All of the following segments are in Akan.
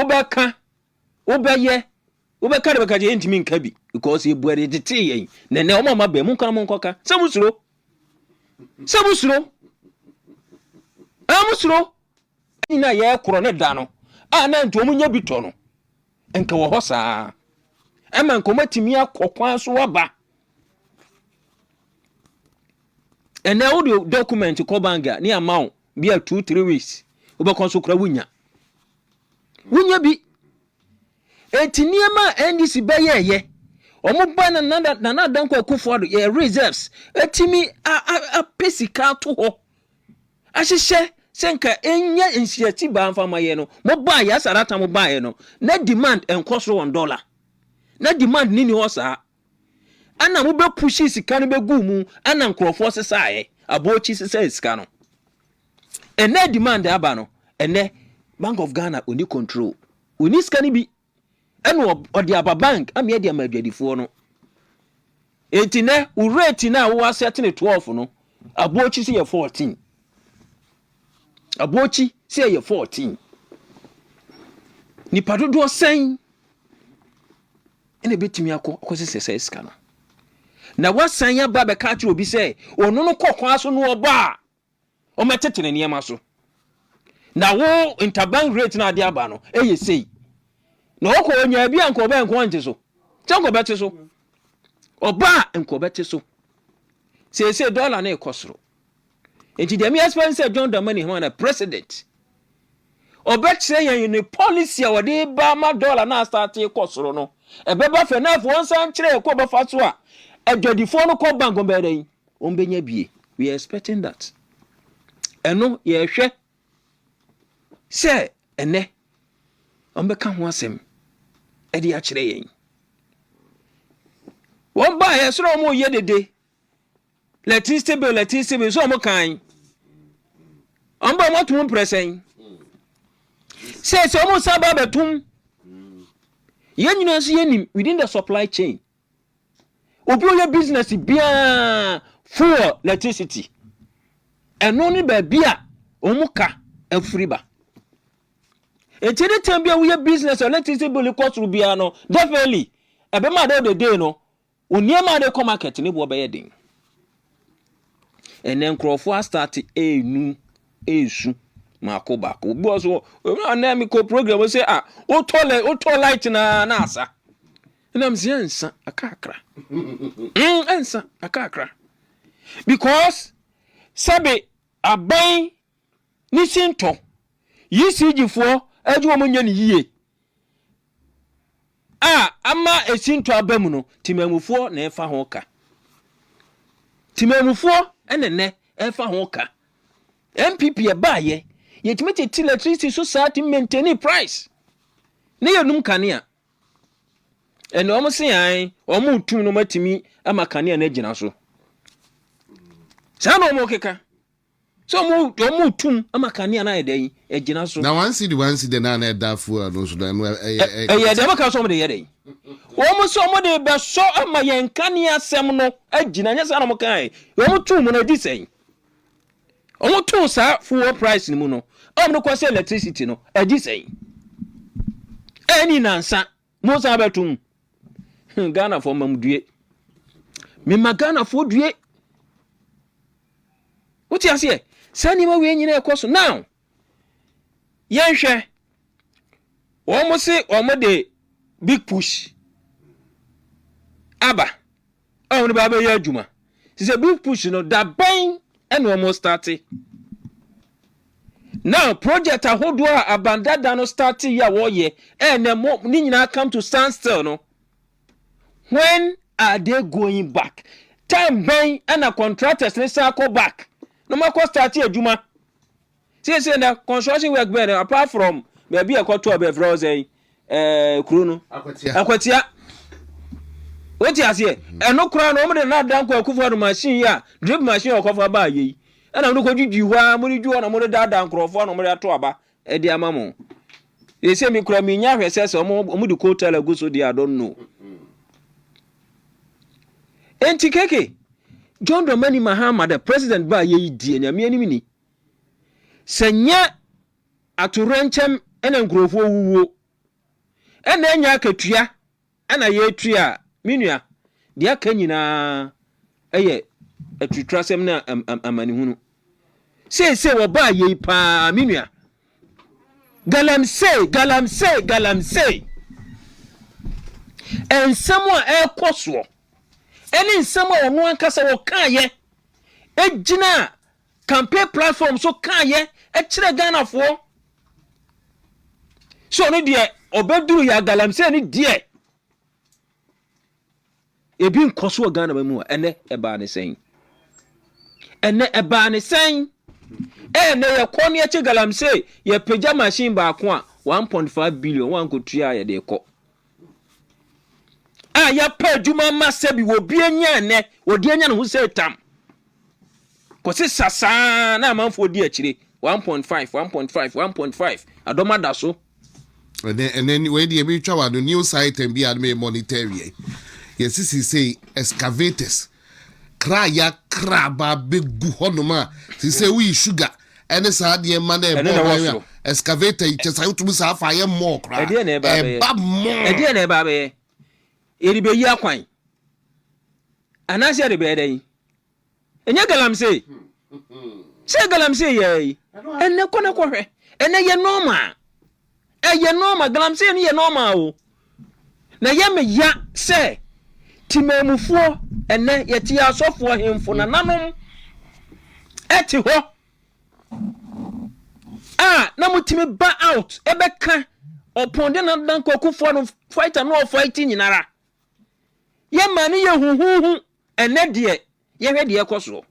obeka obeye obeka de beka je ntimi nka bi because e buare de te yen na na o ma ba mu kan mo nkoka samusuro amusuro ina ye kro ne da no na nto mu nya bi to no enka wo ho saa ema nko matimi akokwan so waba ene audio document ko banga ni amount bi 2-3 weeks obekon so kra wunya bi etiniema ndc beyeye omuba na danko Akufo Addo ye reserves etimi a pesika to ho ahihye senka enya initiative ba mfama ye no mo ba ya sarata mo ba ye no na demand enkoso $1 na demand nini ho saa ana mo be pushi sika no be gu mu ana nkrofo sesae abochi sesa sika no ene demand aba no ene Bank of Ghana oni control oni sika ni bi eno odi aba bank am ye di amadwadifo no etine u rate na wo asset ne 12 no abochi se ye 14 abochi se ye 14 ni padodo sen ene betimi akosese sika no na wasan ya ba be ka kire obi se onu no kokon so no oba o metetene niema so na wo interbank rate na ade aba no eye sei na okọ onya bia nko be nko nte so chenko bete so oba nko bete so se dollar na ekosoro enti dem expense John Dramani Mahama president obetire yan ni policy a wode ba ma dollar na start ekosoro no ebeba fe na fo nsan kire ekọ ba fa so a adwadifo no ko bank be den ombenya bie we are expecting that eno ye hwe se ene ombeka ho asem edi a kire yen won ba ye soro mo ye dede letistable so mo kan omba mo tum presen se mo saba betum yen nyina so yenim within the supply chain obi oye business bia for electricity eno ni ba bia omuka afriba etini tambia we business electricity bill cost bia no definitely ebe ma de day no oniema de market ni bo be yedin enen nkrofo start enu esu makoba ko bo so na mi ko program say o to light na asa na mziensa akakra ensa akakra because sabe aban ni sinto yisijifo ajuwo munya ni yiye ama esinto abamu no timamufo na efa ho ka timamufo enene efa ho ka NPP e baaye yetimete electricity society maintain price ne yenum kanea ene omo se yan omo tum no matimi ama kanea na gina so sa no mo keka so omo tum ama kanea na edan egina so na one city na dafu no so na de maka so mo de yedai omo so mo de be so ama yen kanea sem no agina nya sa no mo kan omo tum no di sen omo tum sa full price ni mu no omo no kwase electricity no agi sen eni nansa mo sa betum Ghana for mamdue me magana for due uti ase sani ma we nyina ekoso now yenhwe omo se omo de big push aba omo ba ba ya adwuma se big push no da ban and almost started now project ahodo abandada no start ya wo ye ni nyina come to standstill no. When are they going back? Time ben and a contractors let's go back. No more cost start here, Juma. See, the construction work better apart from maybe a quarter of a frozen Kruno. Aquatia. What you say? And no crown over the not down for Akufo machine, ya drip machine or cover by ye. And I'm not going to do one, money do on a mother down Crawford, no more to Aba, Edia Mammo. They say me craminia, says, or more to quote tell a good so dear, I don't know. Enti keke John Dramani Mahama the president ba ye die na me senya atorenchem ene nkrofo wuwo ena nya akatua ana ye tua minua de aka nyina eye atutrasem na amanihunu se wo ba ye pa minua galamse ensamo ekoso eni nsamo ono ankasa wo kan ye ejina campaign platform so kan ye kire Ghana fo so no de obeduru ya galamse ni de ebi nkoso Ghana ba mu ene eba ne sen ene ye kwoni echi galamse ye pagya machine ba ko a 1.5 billion wan ko tua ye de ko ya pa djuma masabi wo bienya ne wo de anya ne ho se tam ko se sasa na manfo di akire 1.5 adoma da so and then we dey be twa the new site and be adme monetary yes say excavators kraya kraba begu honoma say we sugar and sa de man e excavator just how to say fa ye more kra e de na e ba be eri be yi akwan anase de be dey enya galamse se galamse ye enne kona kohwe enne ye normal galamse ni ye normal o na ye me ya se timamufuo enne ye ti asofo hemfo na nanom eti ho na mutimi ba out ebeka oponde na danko Akufo no fighter no fighting nyinara ye mani ye huhuhu ene de ye hwe de ekoso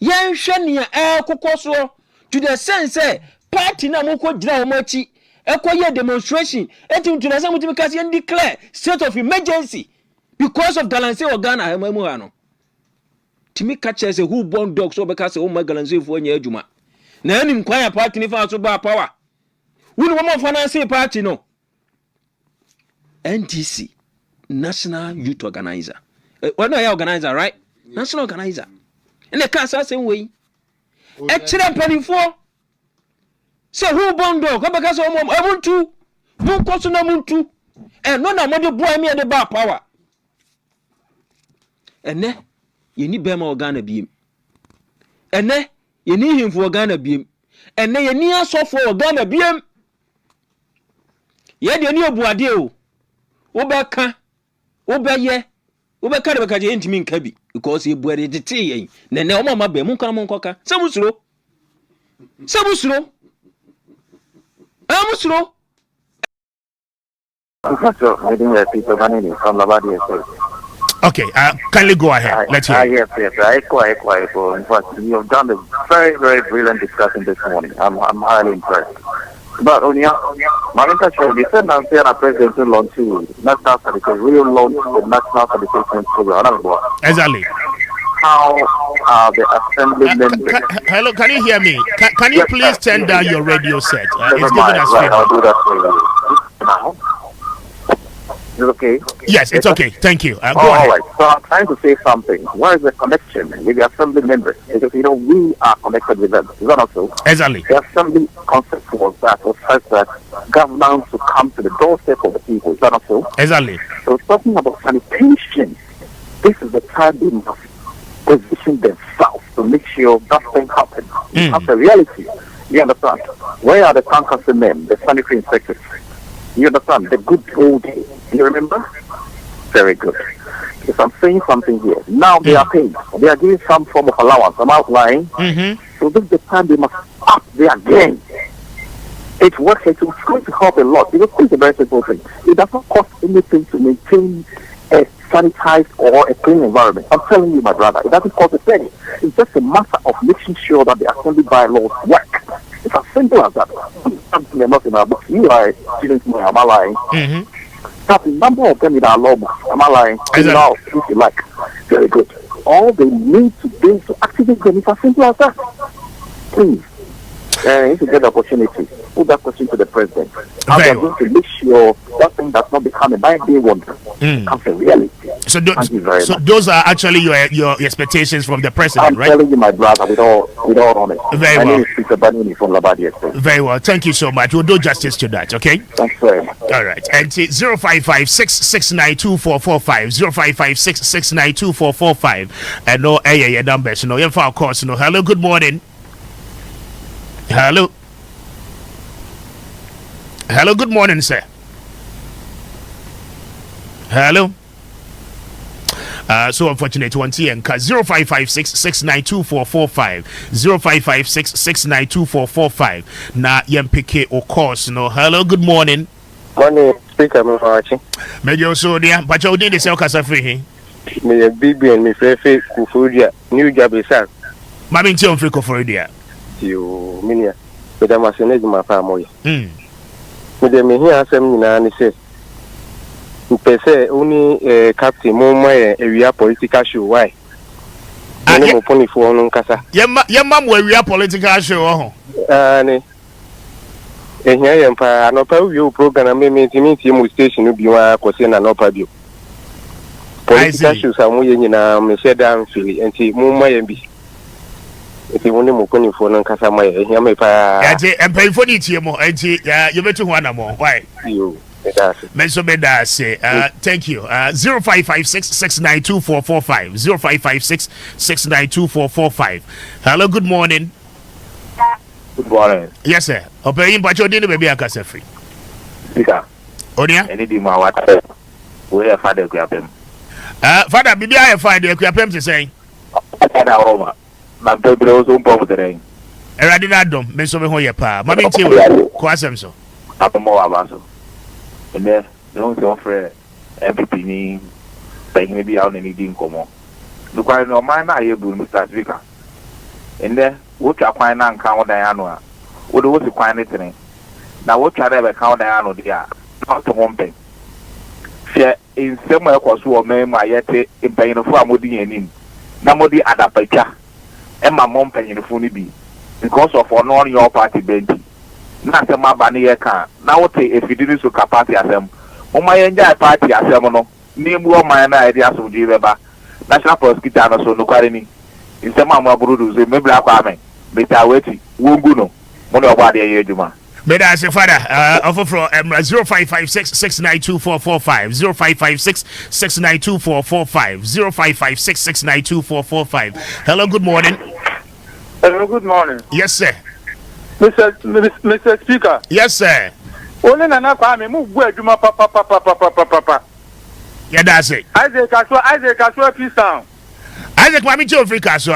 ye hwe ne ekokoso to the sense party na moko gira o machi ekoye demonstration etim to na say mutimi kasi and declare state of emergency because of galamse or Ghana amamu ano timi catch say who born dog so beka say o galamse fo nya adwuma na anim kwan ya party ni fa so ba power wuni wo mo finance party no NTC National Youth Organizer what no ya organizer right national organizer and the cancer same way e kire mpanifo say who born dog ko beka say o mo ebuntu mun ko so na muntu no na mo de boy me de ba power ene yeni bema organa biem ene yeni himfo organa biem ene yeni asofo organa biem ye de ni obuade o obeka obeye obeka de beka je ntimi nka bi because ebuade de te yen nene o mama ba mu kan mo nkoka sabusuro amusuro So, meeting the people running from Labadi Estate. Okay, kindly go ahead. Let's hear. Yes. I quite. In fact, you have done a very, very brilliant discussion this morning. I'm highly impressed. But Onya, Marinka Show, you said I'm saying a president to launch national sanitation, real launch the national sanitation program. Exactly. How are the assembly members? Hello, can you hear me? Can you please turn down your radio set? It's giving us right, I'll do that for you. Now. Is it okay? Yes, it's okay. Thank you. Go ahead. All right. So I'm trying to say something. Where is the connection with the assembly members? Because, we are connected with them. Is that not so? Exactly. The assembly concept was first that governance to come to the doorstep of the people. Is that not so? Exactly. So talking about sanitation, this is the time they must position themselves to make sure nothing happens. That's a reality. You understand? Where are the tanker men, the sanitary inspectors? You understand? The good old days. You remember? Very good. Because I'm saying something here. Now they are paid. They are giving some form of allowance. I'm outlying. So this is the time they must up their game. It works. It's going to help a lot. Because it's a very simple thing. It does not cost anything to maintain a sanitized or a clean environment. I'm telling you, my brother, it doesn't cost a penny. It's just a matter of making sure that the assembly bylaws work. It's as simple as that. Not in our books. You are students, am I lying? That's the number of them in our law books. Am I lying? If you like. Very good. All they need to do is to activate them. It's as simple as that. Please. If you get the opportunity, put that question to the president. How they are going to make sure that thing does not become a 9-day wonder. Becomes a reality. So, Thank you very much. those are actually your expectations from the president, I'm right? telling you, my brother, with all honesty. Very My well. name is Peter Banini from Labadi Estate. Very well. Thank you so much. We'll do justice to that, okay? Thanks very much. All right. And 0556692445. 0556692445. And no your numbers. No, your phone calls. No. Hello, good morning. Hello. Hello, good morning, sir. Hello. So unfortunate one and 0556692445 0556692445 na yempeke o course no. Hello, good morning. Morning, speaker Mafachi. Mejo so dia pacha odi de se okasa free he. Me bibi and me fefe kufudia new job is that. Mami nti on free ko for dia. You minia. Me da masene ma fa moye. Me de me hi asem nyina ni se. Mpese uni captain mo moye area political show why. Ani mo poni fo no nkasa. Yemma mo area political show ho. Ani. Ehia yempa anopa wi program me meeting mu station no biwa kwose na anopa bio. Political shows amu ye nyina me sheda amfili enti mo moye bi. Enti woni mo poni fo no nkasa moye ehia me pa. Ya je empa fo ni tie mo enti you betu ho anamo why? You. Thank you. 0556692445 0556692445. Hello, good morning. Good morning. Yes, sir. Operating Pacho didn't baby akasa free. Speaker. Onia? Any di ma wata. We have father Kuapem. Father, bibi I find the Kuapem to say. Ada Roma. Na bebro so mpo mutere. Eradi na dom, me so me ho ye pa. Mami nti ko asem so. Apomo abaso. And then don't offer NPP ni paying maybe out any din komo. Look I no man na ye bu Mr. Speaker. And then what you kwai na nkan odan ano a. Wo do wo si kwai ne tene. Na wo twa dey be kan odan ano dia. Not to hompe. Fe in same e kwaso o me ma yete impanyinfo amodi anim. Na modi adapatwa. E ma mo mpanyinfo ni bi. Because of on your party bench. Na se ma ba ne ye kan na wote efidiri so capacity asem o ma ye nja party asem no ni mu o ma na e dia so ji beba national prosecutor no so no kware ni insem am aburu zo me bla kwa me beta weti wongu no mo no gba de ye aduma Me da say father offer from 0556692445 0556692445 0556692445. Hello, good morning. Hello, good morning. Yes, sir. Mr. Speaker. Yes, sir. Only na kwa me mu gbu aduma papa. Yeah, that's it. Isaac Kaswa peace town. Isaac Mami Joe Africa so.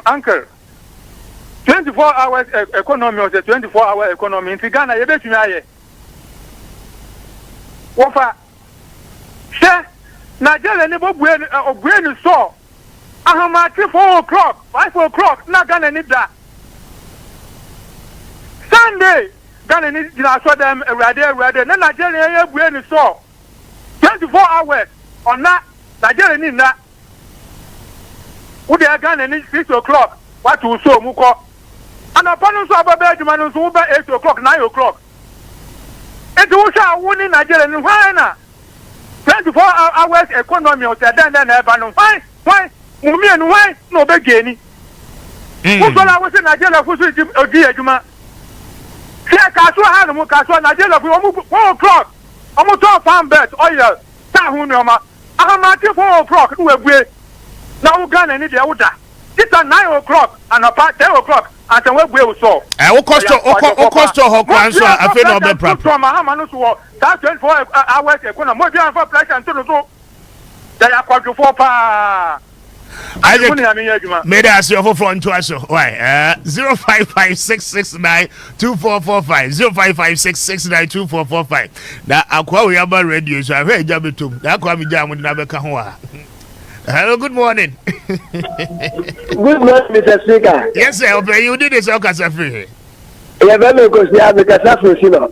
Uncle. 24 hours economy or the 24-hour economy in Ghana you betumi aye. Wofa. She Nigeria ne bo buenu so. Ahama 4 o'clock, 5 o'clock na Ghana ni da. Sunday, Ghana ni dina so dem erade na Nigeria ye bue ni so 24 hours on na Nigeria ni na wo de Ghana ni 6 o'clock what we so mu ko anapanu so ababa aduma no so ba 8 o'clock 9 o'clock enti wo sha wo ni Nigeria ni hwan na 24 hours economy o te dan na eba no hwan mumi enu hwan na obegeni wo so la wo se Nigeria fu so odi aduma Kaso Hanamu Kaso Nigeria for 4 o'clock. I'm to farm bet oil. Tahunoma. I'm 4 o'clock. No way. Now Ghana need the order. It's 9 o'clock and about 10 o'clock. And then we so. O cost ho kwanso afi no be prap. From Mahamanu so that 24 hours ekona mo bian for price and so. They are quadruple pa. Made us your phone to us. Why? 0556692445 0556692445. Now, Aqua, we have a radio, so I've heard Jabitum. Now, come jam with Nabekawa. Hello, good morning. Good morning, Mr. Speaker. Yes, sir. Okay, you did this. Okay, free. Yeah, very good. Yeah, because that's for Sino.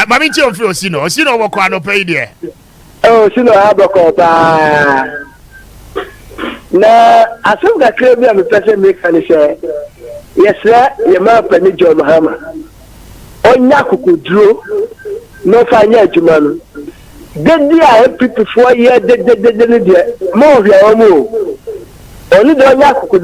Mammy, you feel Sino. Sino, what kind of pay there? Oh, Sino, I have a na asem ga kre bi am pese me kan se yesra ye ma pani John Mahama onya kokuduro no fa nya adwuma no Dedi a NPP for year de more of your own. Only the Yakuku